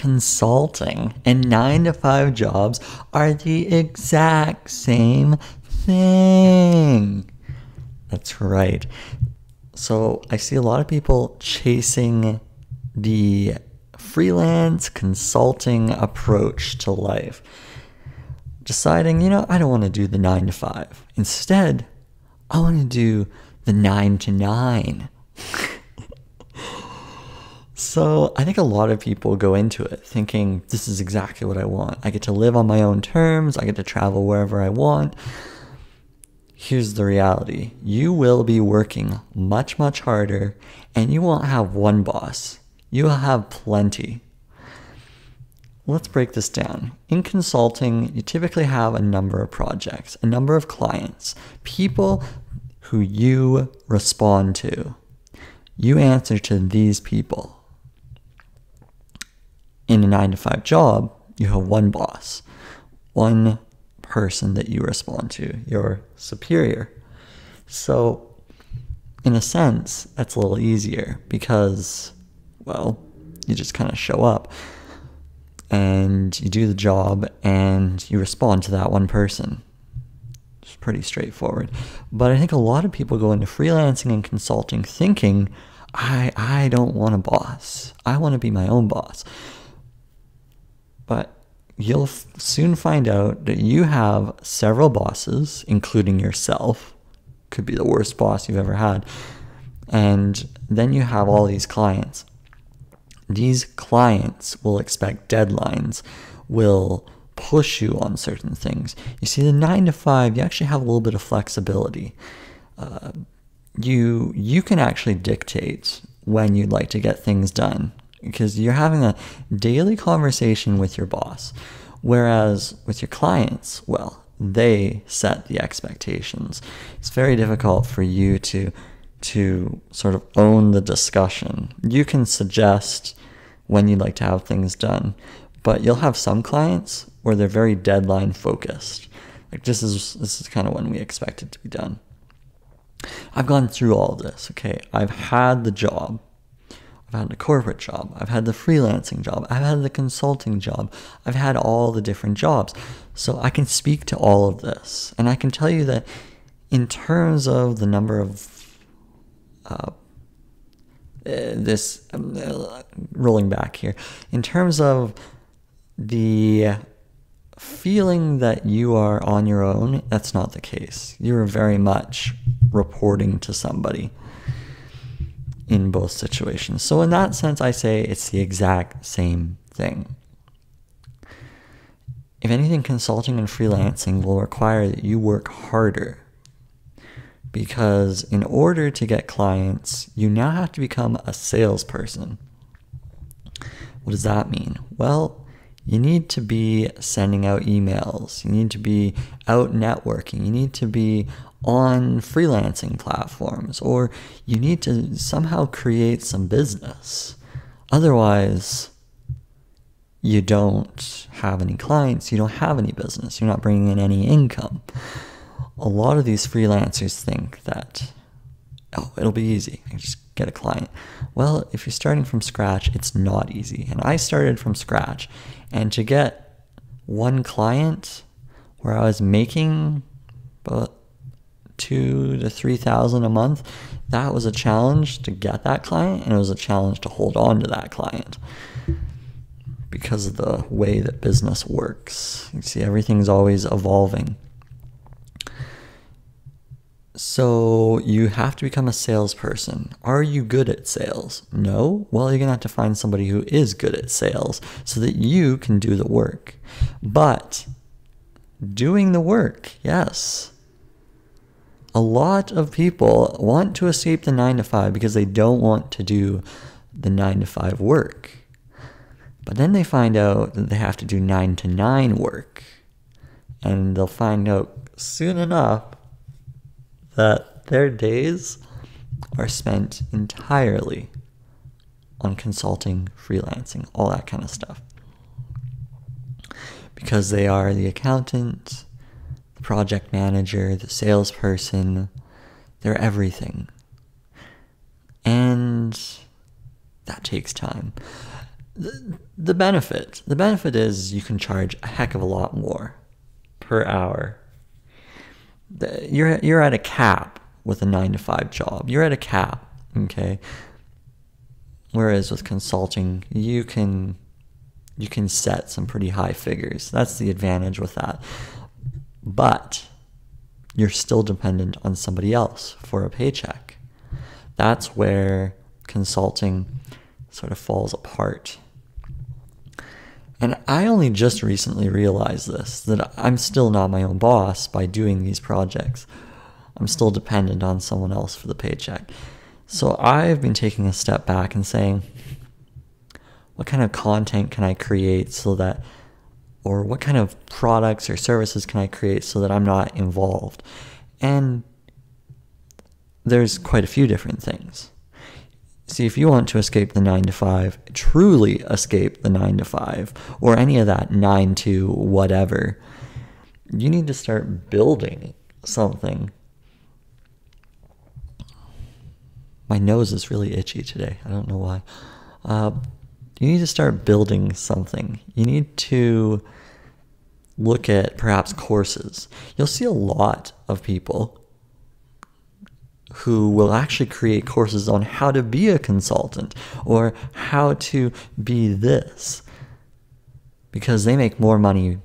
consulting and 9-to-5 jobs are the exact same thing. That's right. So I see a lot of people chasing the freelance consulting approach to life, deciding, I don't want to do the 9-to-5. Instead, I want to do the 9-to-9. So I think a lot of people go into it thinking, this is exactly what I want. I get to live on my own terms. I get to travel wherever I want. Here's the reality. You will be working much, much harder, and you won't have one boss. You will have plenty. Let's break this down. In consulting, you typically have a number of projects, a number of clients, people who you respond to. You answer to these people. In a 9-to-5 job, you have one boss, one person that you respond to, your superior. So, in a sense, that's a little easier because, well, you just kind of show up and you do the job and you respond to that one person. It's pretty straightforward. But I think a lot of people go into freelancing and consulting thinking, I don't want a boss. I want to be my own boss. But you'll soon find out that you have several bosses, including yourself. Could be the worst boss you've ever had. And then you have all these clients. These clients will expect deadlines, will push you on certain things. You see, the 9-to-5, you actually have a little bit of flexibility. You can actually dictate when you'd like to get things done, because you're having a daily conversation with your boss. Whereas with your clients, well, they set the expectations. It's very difficult for you to sort of own the discussion. You can suggest when you'd like to have things done, but you'll have some clients where they're very deadline focused. Like this is kind of when we expect it to be done. I've gone through all of this, okay? I've had the job. I've had the corporate job. I've had the freelancing job. I've had the consulting job. I've had all the different jobs. So I can speak to all of this. And I can tell you that in terms of the number of rolling back here, in terms of the feeling that you are on your own, that's not the case. You're very much reporting to somebody in both situations. So in that sense, I say it's the exact same thing. If anything, consulting and freelancing will require that you work harder, because in order to get clients, you now have to become a salesperson. What does that mean? Well, you need to be sending out emails. You need to be out networking. You need to be on freelancing platforms, or you need to somehow create some business. Otherwise, you don't have any clients, you don't have any business, you're not bringing in any income. A lot of these freelancers think that, oh, it'll be easy, I can just get a client. Well, if you're starting from scratch, it's not easy. And I started from scratch, and to get one client where I was making about $2,000 to $3,000 a month, that was a challenge to get that client, and it was a challenge to hold on to that client because of the way that business works. You see, everything's always evolving. So you have to become a salesperson. Are you good at sales? No? Well, you're going to have to find somebody who is good at sales so that you can do the work. But doing the work, yes. A lot of people want to escape the 9-to-5 because they don't want to do the 9-to-5 work. But then they find out that they have to do 9-to-9 work. And they'll find out soon enough that their days are spent entirely on consulting, freelancing, all that kind of stuff. Because they are the accountant, the project manager, the salesperson, they're everything. And that takes time. the benefit is you can charge a heck of a lot more per hour. You're at a cap with a 9-to-5 job. You're at a cap, okay? Whereas with consulting, you can set some pretty high figures. That's the advantage with that. But you're still dependent on somebody else for a paycheck. That's where consulting sort of falls apart. And I only just recently realized this, that I'm still not my own boss by doing these projects. I'm still dependent on someone else for the paycheck. So I've been taking a step back and saying, what kind of content can I create so that, or what kind of products or services can I create so that I'm not involved? And there's quite a few different things. See, if you want to escape the 9-to-5, truly escape the 9-to-5, or any of that 9 to whatever, you need to start building something. My nose is really itchy today. I don't know why. You need to start building something. You need to look at perhaps courses. You'll see a lot of people who will actually create courses on how to be a consultant or how to be this, because they make more money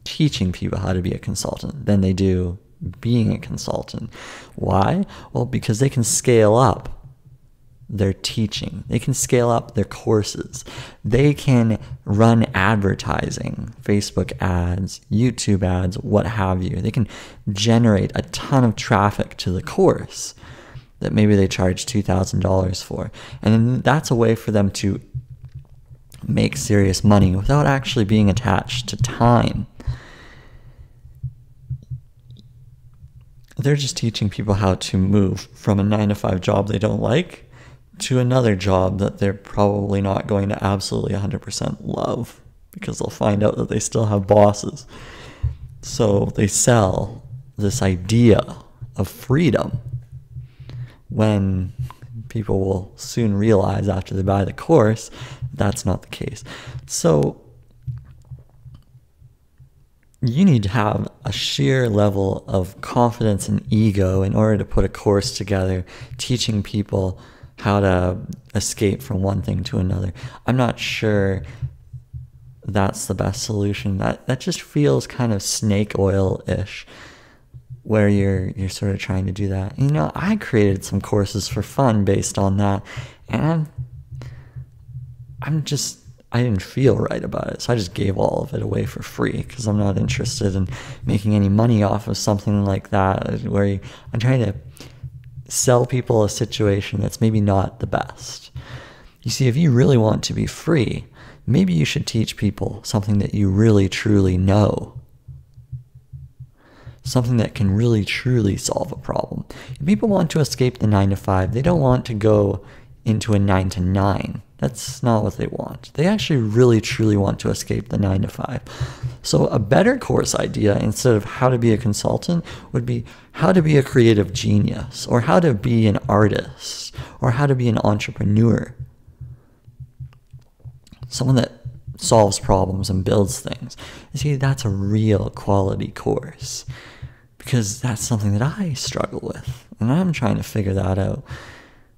teaching people how to be a consultant than they do being a consultant. Why? Well, because they can scale up their teaching. They can scale up their courses. They can run advertising, Facebook ads, YouTube ads, what have you. They can generate a ton of traffic to the course that maybe they charge $2,000 for. And then that's a way for them to make serious money without actually being attached to time. They're just teaching people how to move from a 9-to-5 job they don't like to another job that they're probably not going to absolutely 100% love, because they'll find out that they still have bosses. So they sell this idea of freedom when people will soon realize after they buy the course that's not the case. So you need to have a sheer level of confidence and ego in order to put a course together teaching people how to escape from one thing to another. I'm not sure that's the best solution. That just feels kind of snake oil-ish, where you're sort of trying to do that. You know, I created some courses for fun based on that, and I didn't feel right about it, so I just gave all of it away for free, because I'm not interested in making any money off of something like that, where I'm trying to sell people a situation that's maybe not the best. You see, if you really want to be free, maybe you should teach people something that you really truly know. Something that can really truly solve a problem. If people want to escape the 9-to-5, they don't want to go into a 9-to-9. That's not what they want. They actually really truly want to escape the 9-to-5. So a better course idea, instead of how to be a consultant, would be how to be a creative genius, or how to be an artist, or how to be an entrepreneur. Someone that solves problems and builds things. You see, that's a real quality course, because that's something that I struggle with, and I'm trying to figure that out.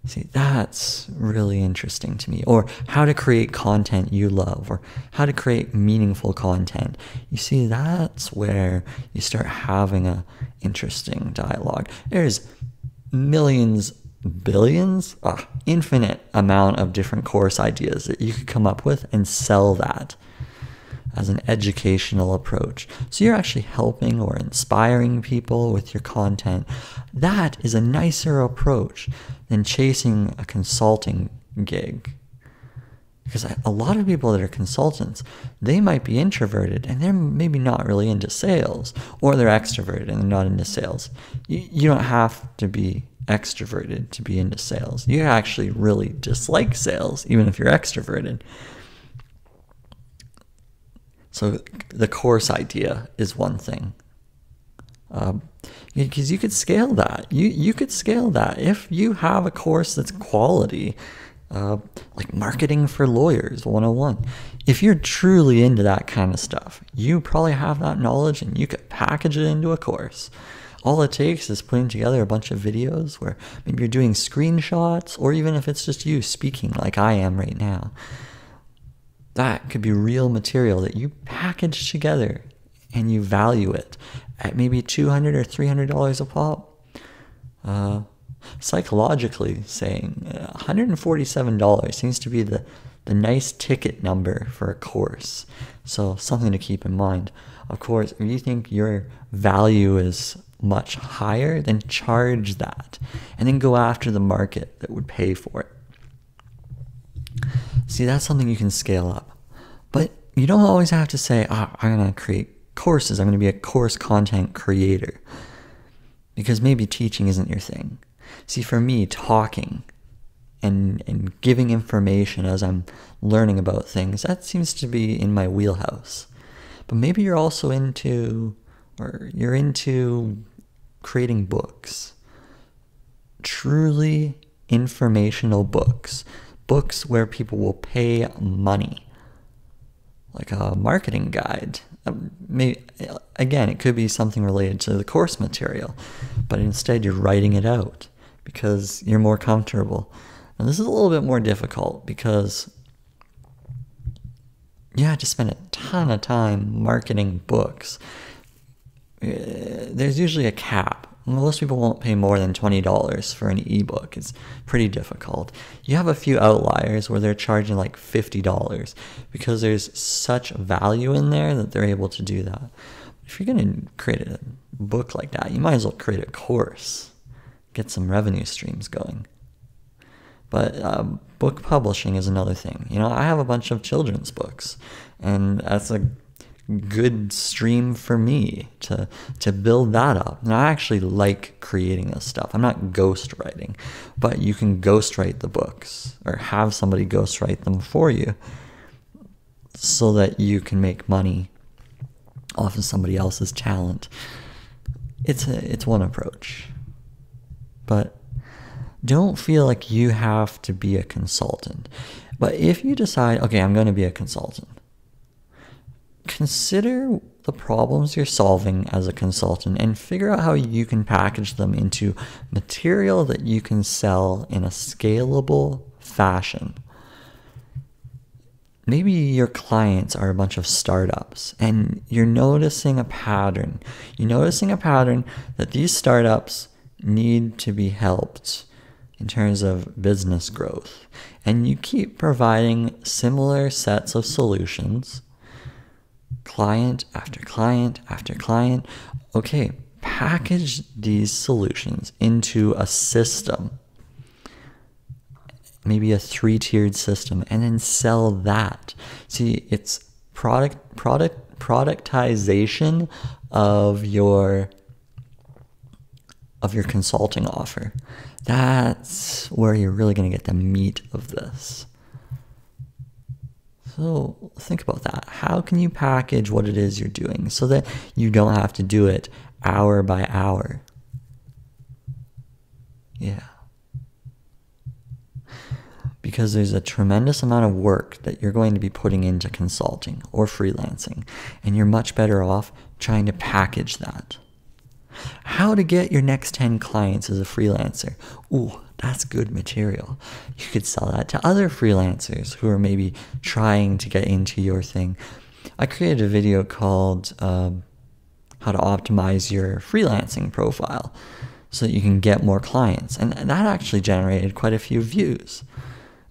See, that's really interesting to me. Or how to create content you love, or how to create meaningful content. You see, that's where you start having a interesting dialogue. There's millions, billions, infinite amount of different course ideas that you could come up with and sell that as an educational approach. So you're actually helping or inspiring people with your content. That is a nicer approach than chasing a consulting gig. Because a lot of people that are consultants, they might be introverted and they're maybe not really into sales, or they're extroverted and they're not into sales. You don't have to be extroverted to be into sales. You actually really dislike sales, even if you're extroverted. So the course idea is one thing. Because you could scale that. You could scale that. If you have a course that's quality like marketing for lawyers 101. If you're truly into that kind of stuff, you probably have that knowledge and you could package it into a course. All it takes is putting together a bunch of videos where maybe you're doing screenshots, or even if it's just you speaking like I am right now. That could be real material that you package together and you value it at maybe $200 or $300 a pop. Psychologically saying $147 seems to be the nice ticket number for a course. So something to keep in mind. Of course, if you think your value is much higher, then charge that and then go after the market that would pay for it. See, that's something you can scale up. But you don't always have to say, I'm going to create courses. I'm going to be a course content creator. Because maybe teaching isn't your thing. See, for me, talking and giving information as I'm learning about things, that seems to be in my wheelhouse. But maybe you're also into creating books. Truly informational books. Books where people will pay money. Like a marketing guide. Again, it could be something related to the course material, but instead you're writing it out because you're more comfortable. And this is a little bit more difficult because you have to spend a ton of time marketing books. There's usually a cap. Most people won't pay more than $20 for an ebook. It's pretty difficult. You have a few outliers where they're charging like $50 because there's such value in there that they're able to do that. If you're going to create a book like that, you might as well create a course. Get some revenue streams going. But book publishing is another thing. I have a bunch of children's books, and that's a good stream for me to build that up. And I actually like creating this stuff. I'm not ghostwriting, but you can ghostwrite the books or have somebody ghostwrite them for you so that you can make money off of somebody else's talent. It's one approach. But don't feel like you have to be a consultant. But if you decide, okay, I'm going to be a consultant, consider the problems you're solving as a consultant and figure out how you can package them into material that you can sell in a scalable fashion. Maybe your clients are a bunch of startups and you're noticing a pattern. You're noticing a pattern that these startups need to be helped in terms of business growth. And you keep providing similar sets of solutions, client after client after client. Okay, package these solutions into a system, maybe a 3-tiered system, and then sell that. See, it's productization of your consulting offer. That's where you're really going to get the meat of this. So think about that. How can you package what it is you're doing so that you don't have to do it hour by hour? Yeah. Because there's a tremendous amount of work that you're going to be putting into consulting or freelancing, and you're much better off trying to package that. How to get your next 10 clients as a freelancer. Ooh, that's good material. You could sell that to other freelancers who are maybe trying to get into your thing. I created a video called How to Optimize Your Freelancing Profile so that you can get more clients. And that actually generated quite a few views.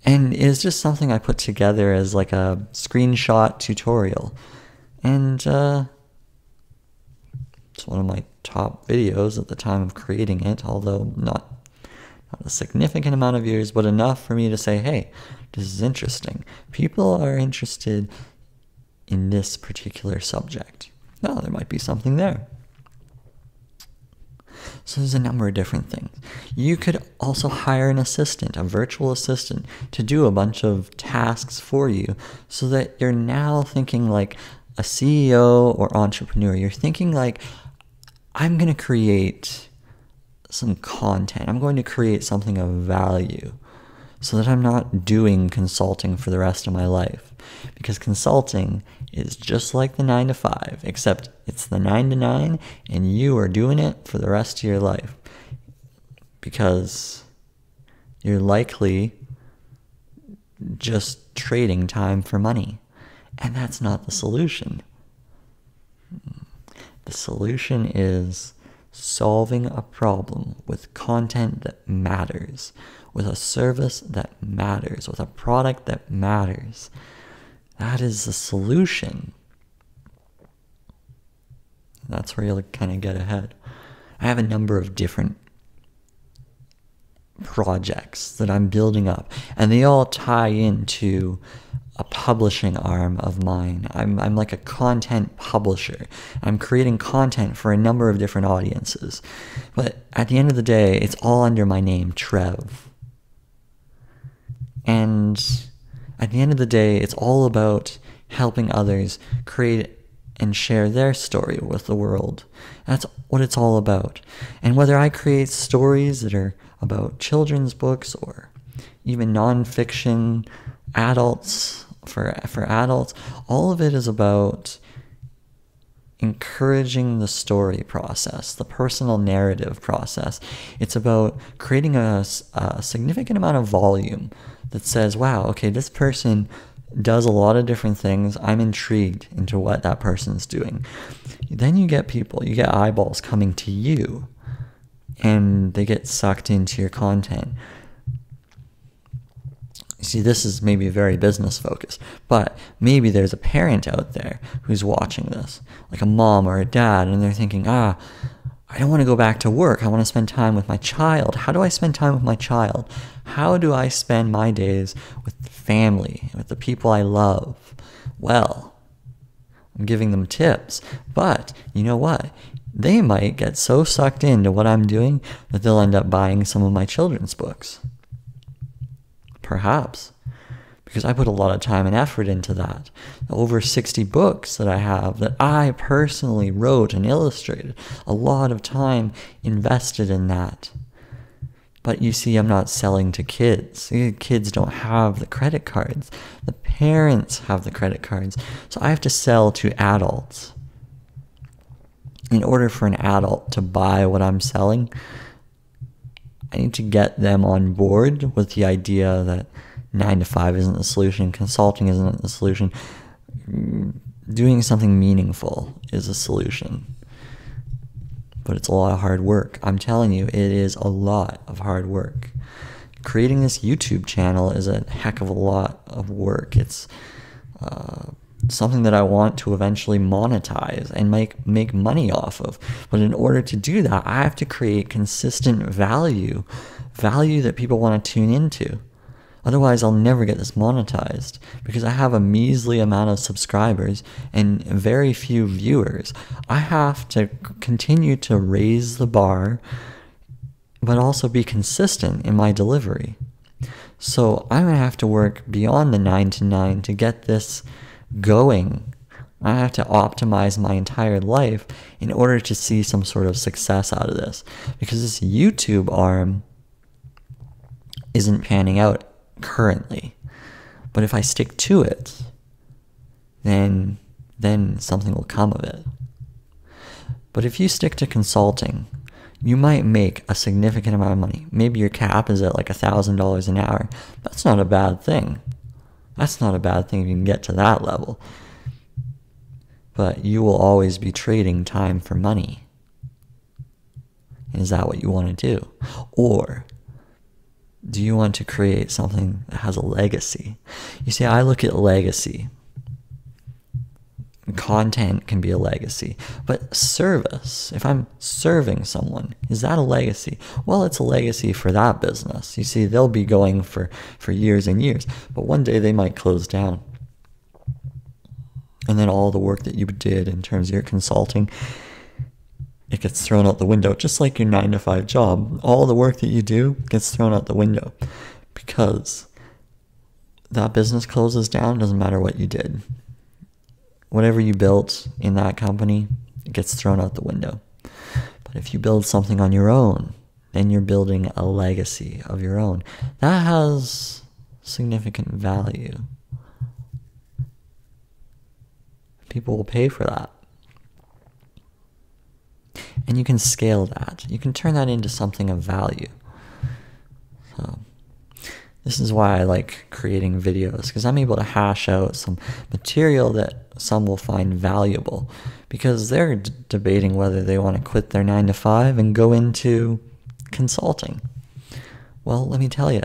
And it's just something I put together as like a screenshot tutorial. And it's one of my top videos at the time of creating it, although not a significant amount of views, but enough for me to say, hey, this is interesting. People are interested in this particular subject. No, there might be something there. So there's a number of different things. You could also hire an assistant, a virtual assistant, to do a bunch of tasks for you so that you're now thinking like a CEO or entrepreneur. You're thinking like, I'm going to create some content. I'm going to create something of value so that I'm not doing consulting for the rest of my life. Because consulting is just like the 9 to 5, except it's the 9 to 9 and you are doing it for the rest of your life. Because you're likely just trading time for money. And that's not the solution. The solution is solving a problem with content that matters, with a service that matters, with a product that matters. That is the solution. That's where you'll kind of get ahead. I have a number of different projects that I'm building up, and they all tie into a publishing arm of mine. I'm like a content publisher. I'm creating content for a number of different audiences. But at the end of the day, it's all under my name, Trev. And at the end of the day, it's all about helping others create and share their story with the world. That's what it's all about. And whether I create stories that are about children's books or even nonfiction, adults, for adults, all of it is about encouraging the story process, the personal narrative process. It's about creating a significant amount of volume that says, wow, okay, this person does a lot of different things. I'm intrigued into what that person's doing. Then you get people, you get eyeballs coming to you, and they get sucked into your content. See, this is maybe very business focused, but maybe there's a parent out there who's watching this, like a mom or a dad, and they're thinking, I don't want to go back to work. I want to spend time with my child. How do I spend time with my child? How do I spend my days with family, with the people I love? Well, I'm giving them tips, but you know what? They might get so sucked into what I'm doing that they'll end up buying some of my children's books. Perhaps. Because I put a lot of time and effort into that. Over 60 books that I have that I personally wrote and illustrated. A lot of time invested in that. But you see, I'm not selling to kids. Kids don't have the credit cards. The parents have the credit cards. So I have to sell to adults. In order for an adult to buy what I'm selling, I need to get them on board with the idea that 9 to 5 isn't the solution, consulting isn't the solution, doing something meaningful is a solution. But it's a lot of hard work. I'm telling you, it is a lot of hard work. Creating this YouTube channel is a heck of a lot of work. It's something that I want to eventually monetize and make money off of. But in order to do that, I have to create consistent value that people want to tune into. Otherwise, I'll never get this monetized because I have a measly amount of subscribers and very few viewers. I have to continue to raise the bar, but also be consistent in my delivery. So I'm going to have to work beyond the 9 to 9 to get this going. I have to optimize my entire life in order to see some sort of success out of this, because this YouTube arm isn't panning out currently. But if I stick to it, then something will come of it. But if you stick to consulting, you might make a significant amount of money. Maybe your cap is at like $1,000 an hour. That's not a bad thing. That's not a bad thing if you can get to that level. But you will always be trading time for money. And is that what you want to do? Or do you want to create something that has a legacy? You see, I look at legacy. Content can be a legacy, but service, if I'm serving someone, is that a legacy? Well, it's a legacy for that business. You see, they'll be going for years and years, but one day they might close down. And then all the work that you did in terms of your consulting, it gets thrown out the window, just like your 9 to 5 job. All the work that you do gets thrown out the window because that business closes down, doesn't matter what you did. Whatever you built in that company, it gets thrown out the window. But if you build something on your own, then you're building a legacy of your own. That has significant value. People will pay for that. And you can scale that. You can turn that into something of value. So this is why I like creating videos, because I'm able to hash out some material that some will find valuable, because they're debating whether they want to quit their 9-to-5 and go into consulting. Well, let me tell you,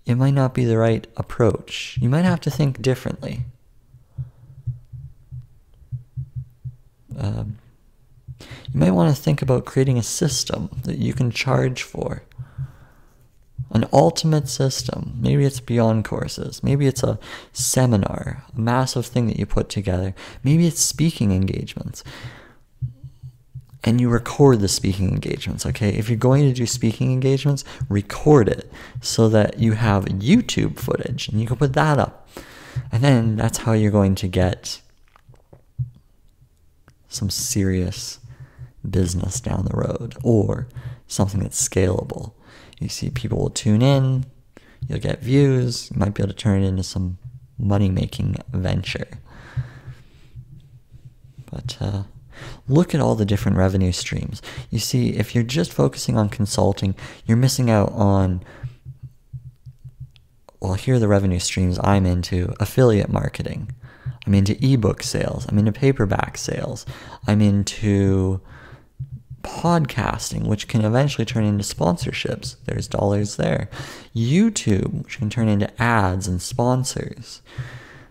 it might not be the right approach. You might have to think differently. You might want to think about creating a system that you can charge for. An ultimate system. Maybe it's beyond courses. Maybe it's a seminar, a massive thing that you put together. Maybe it's speaking engagements. And you record the speaking engagements, okay? If you're going to do speaking engagements, record it so that you have YouTube footage and you can put that up. And then that's how you're going to get some serious business down the road, or something that's scalable. You see, people will tune in, you'll get views, you might be able to turn it into some money-making venture. But look at all the different revenue streams. You see, if you're just focusing on consulting, you're missing out on, well, here are the revenue streams I'm into: affiliate marketing, I'm into ebook sales, I'm into paperback sales, I'm into podcasting, which can eventually turn into sponsorships. There's dollars there. YouTube, which can turn into ads and sponsors.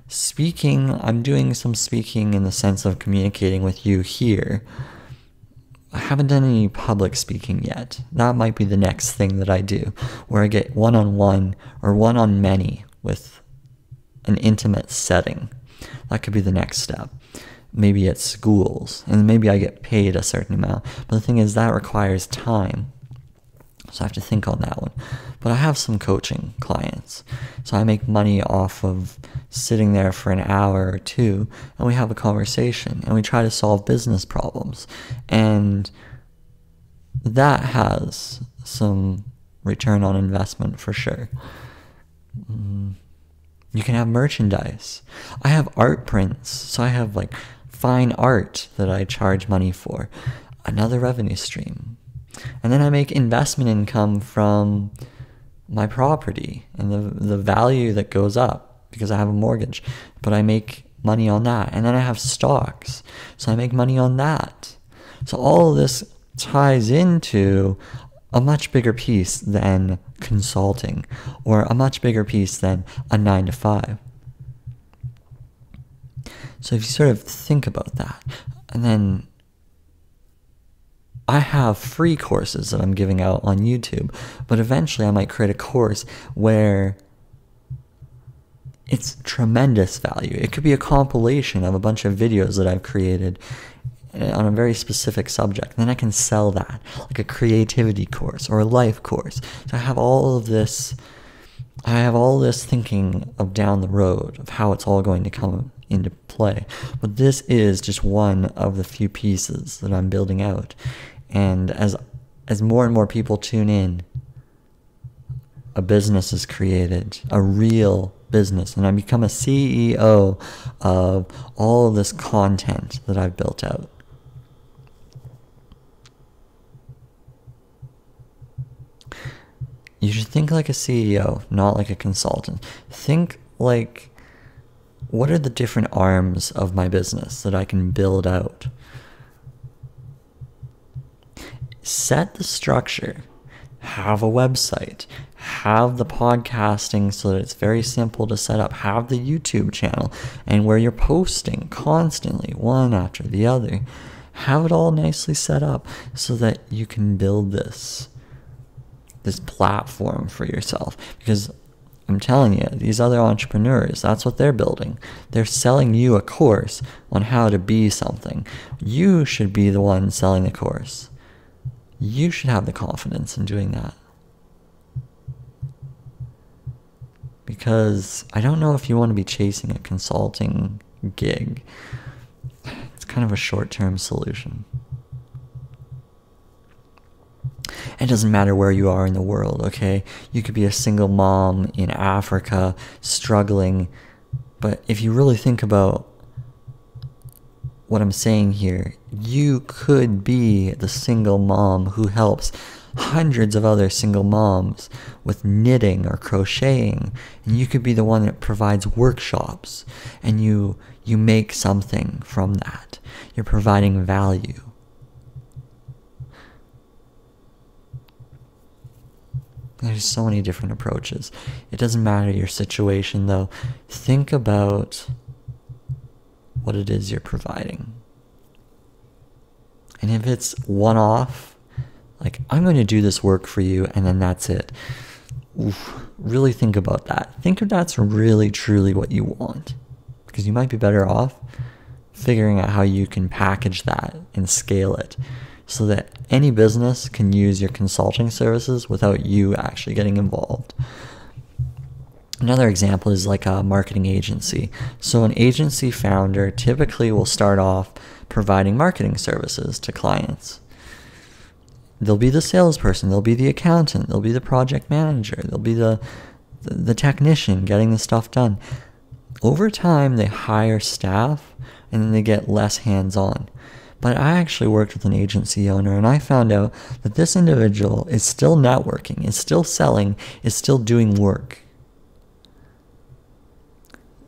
Speaking, I'm doing some speaking in the sense of communicating with you here. I haven't done any public speaking yet. That might be the next thing that I do, where I get one-on-one or one-on-many with an intimate setting. That could be the next step. Maybe at schools, and maybe I get paid a certain amount. But the thing is, that requires time. So I have to think on that one. But I have some coaching clients. So I make money off of sitting there for an hour or two, and we have a conversation, and we try to solve business problems. And that has some return on investment for sure. You can have merchandise. I have art prints. So I have like fine art that I charge money for. Another revenue stream. And then I make investment income from my property and the value that goes up because I have a mortgage. But I make money on that. And then I have stocks. So I make money on that. So all of this ties into a much bigger piece than consulting, or a much bigger piece than a 9-to-5. So if you sort of think about that, and then I have free courses that I'm giving out on YouTube, but eventually I might create a course where it's tremendous value. It could be a compilation of a bunch of videos that I've created on a very specific subject. And then I can sell that, like a creativity course or a life course. So I have all this thinking of down the road of how it's all going to come into play. But this is just one of the few pieces that I'm building out. And as more and more people tune in, a business is created, a real business, and I become a CEO of all of this content that I've built out. You should think like a CEO, not like a consultant. Think like, what are the different arms of my business that I can build out? Set the structure. Have a website. Have the podcasting so that it's very simple to set up. Have the YouTube channel, and where you're posting constantly, one after the other. Have it all nicely set up so that you can build this platform for yourself. Because I'm telling you, these other entrepreneurs, that's what they're building. They're selling you a course on how to be something. You should be the one selling the course. You should have the confidence in doing that. Because I don't know if you want to be chasing a consulting gig. It's kind of a short-term solution. It doesn't matter where you are in the world, okay? You could be a single mom in Africa struggling, but if you really think about what I'm saying here, you could be the single mom who helps hundreds of other single moms with knitting or crocheting, and you could be the one that provides workshops, and you make something from that. You're providing value. There's so many different approaches. It doesn't matter your situation, though. Think about what it is you're providing. And if it's one-off, like, I'm going to do this work for you, and then that's it. Oof, really think about that. Think if that's really, truly what you want. Because you might be better off figuring out how you can package that and scale it so that any business can use your consulting services without you actually getting involved. Another example is like a marketing agency. So an agency founder typically will start off providing marketing services to clients. They'll be the salesperson, they'll be the accountant, they'll be the project manager, they'll be the technician getting the stuff done. Over time, they hire staff and then they get less hands-on. But I actually worked with an agency owner, and I found out that this individual is still networking, is still selling, is still doing work.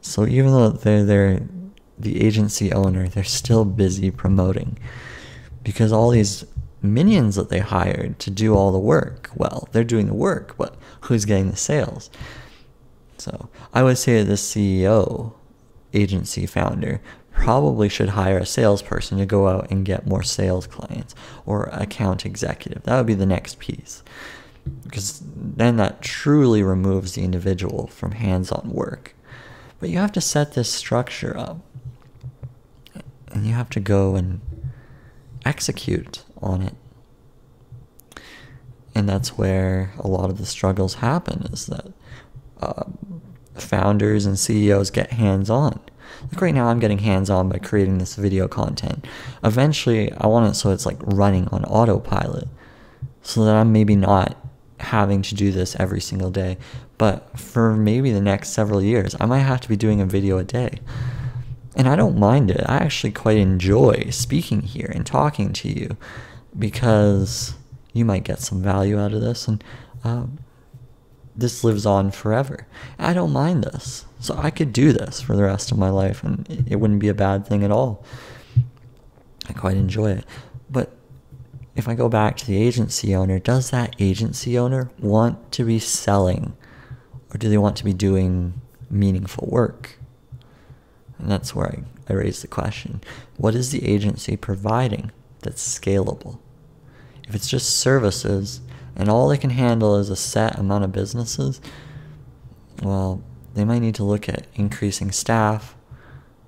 So even though they're the agency owner, they're still busy promoting. Because all these minions that they hired to do all the work, well, they're doing the work, but who's getting the sales? So I would say that the CEO, agency founder, probably should hire a salesperson to go out and get more sales clients, or account executive. That would be the next piece, because then that truly removes the individual from hands-on work. But you have to set this structure up, and you have to go and execute on it. And that's where a lot of the struggles happen, is that founders and CEOs get hands-on. Like right now, I'm getting hands-on by creating this video content. Eventually, I want it so it's like running on autopilot, so that I'm maybe not having to do this every single day. But for maybe the next several years, I might have to be doing a video a day. And I don't mind it. I actually quite enjoy speaking here and talking to you, because you might get some value out of this, and this lives on forever. I don't mind this. So I could do this for the rest of my life, and it wouldn't be a bad thing at all. I quite enjoy it. But if I go back to the agency owner, does that agency owner want to be selling, or do they want to be doing meaningful work? And that's where I raise the question. What is the agency providing that's scalable? If it's just services, and all they can handle is a set amount of businesses, well, they might need to look at increasing staff,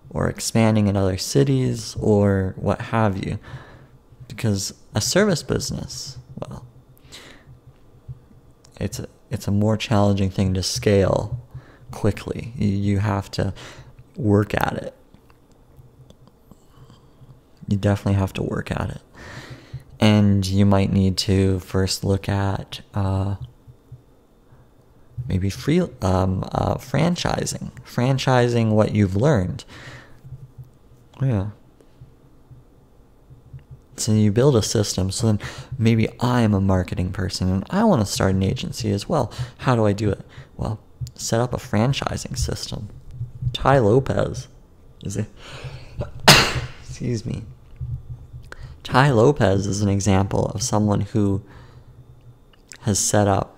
or expanding in other cities, or what have you. Because a service business, well, it's a more challenging thing to scale quickly. You have to work at it. You definitely have to work at it. And you might need to first look at maybe franchising what you've learned. Yeah. So you build a system. So then maybe I'm a marketing person and I want to start an agency as well. How do I do it? Well, set up a franchising system. Tai Lopez is it? Excuse me. Tai Lopez is an example of someone who has set up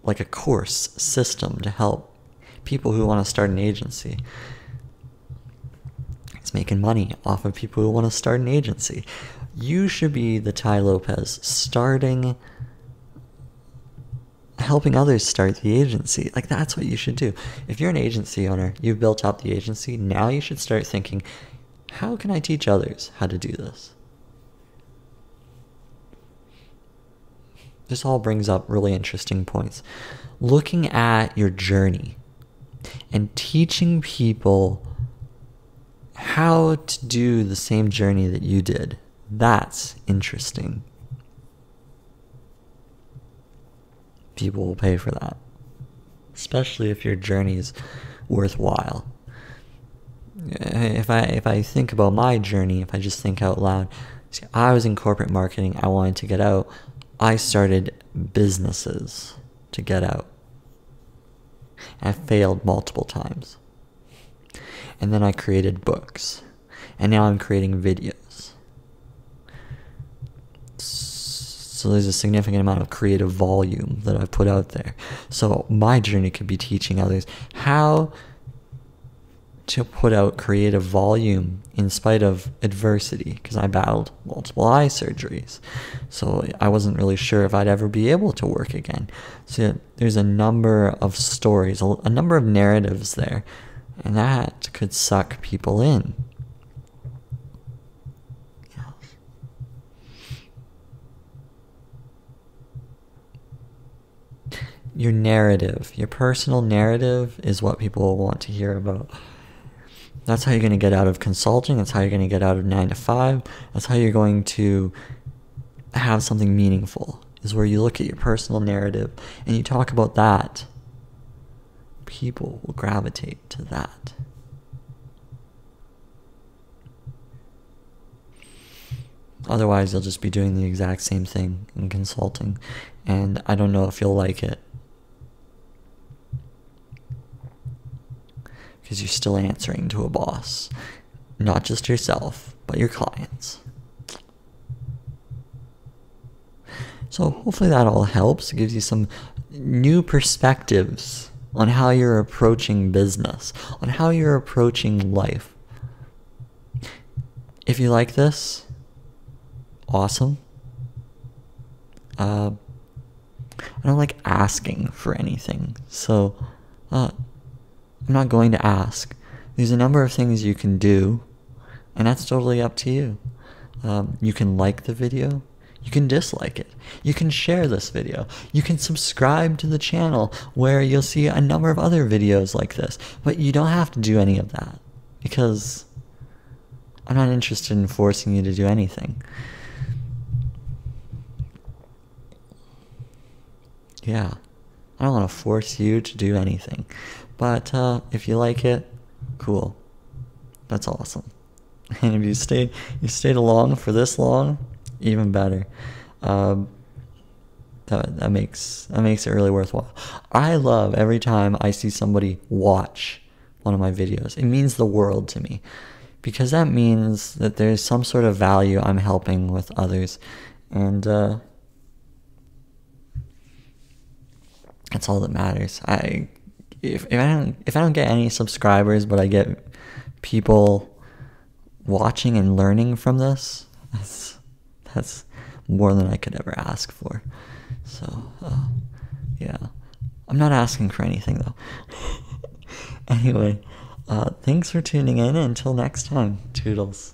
like a course system to help people who want to start an agency. He's making money off of people who want to start an agency. You should be the Tai Lopez helping others start the agency. Like, that's what you should do. If you're an agency owner, you've built up the agency, now you should start thinking, how can I teach others how to do this? This all brings up really interesting points. Looking at your journey and teaching people how to do the same journey that you did, that's interesting. people will pay for that, especially if your journey is worthwhile. If I think about my journey, if I just think out loud, see, I was in corporate marketing. I wanted to get out. I started businesses to get out. I failed multiple times. And then I created books. And now I'm creating videos. So there's a significant amount of creative volume that I've put out there. So my journey could be teaching others how to put out creative volume in spite of adversity, because I battled multiple eye surgeries. So I wasn't really sure if I'd ever be able to work again. So there's a number of stories, a number of narratives there, and that could suck people in. Your narrative, your personal narrative is what people will want to hear about. That's how you're going to get out of consulting. That's how you're going to get out of 9 to 5. That's how you're going to have something meaningful, is where you look at your personal narrative and you talk about that. People will gravitate to that. Otherwise, you'll just be doing the exact same thing in consulting, and I don't know if you'll like it. Because you're still answering to a boss. Not just yourself, but your clients. So hopefully that all helps. It gives you some new perspectives on how you're approaching business, on how you're approaching life. If you like this, awesome. I don't like asking for anything, so I'm not going to ask. There's a number of things you can do, and that's totally up to you. You can like the video. You can dislike it. You can share this video. You can subscribe to the channel where you'll see a number of other videos like this. But you don't have to do any of that, because I'm not interested in forcing you to do anything. Yeah, I don't want to force you to do anything. But if you like it, cool. That's awesome. And if you stayed along for this long, even better. That makes it really worthwhile. I love every time I see somebody watch one of my videos. It means the world to me, because that means that there's some sort of value I'm helping with others, and that's all that matters. If I don't get any subscribers, but I get people watching and learning from this, that's more than I could ever ask for. So yeah, I'm not asking for anything though. Anyway, thanks for tuning in. Until next time, toodles.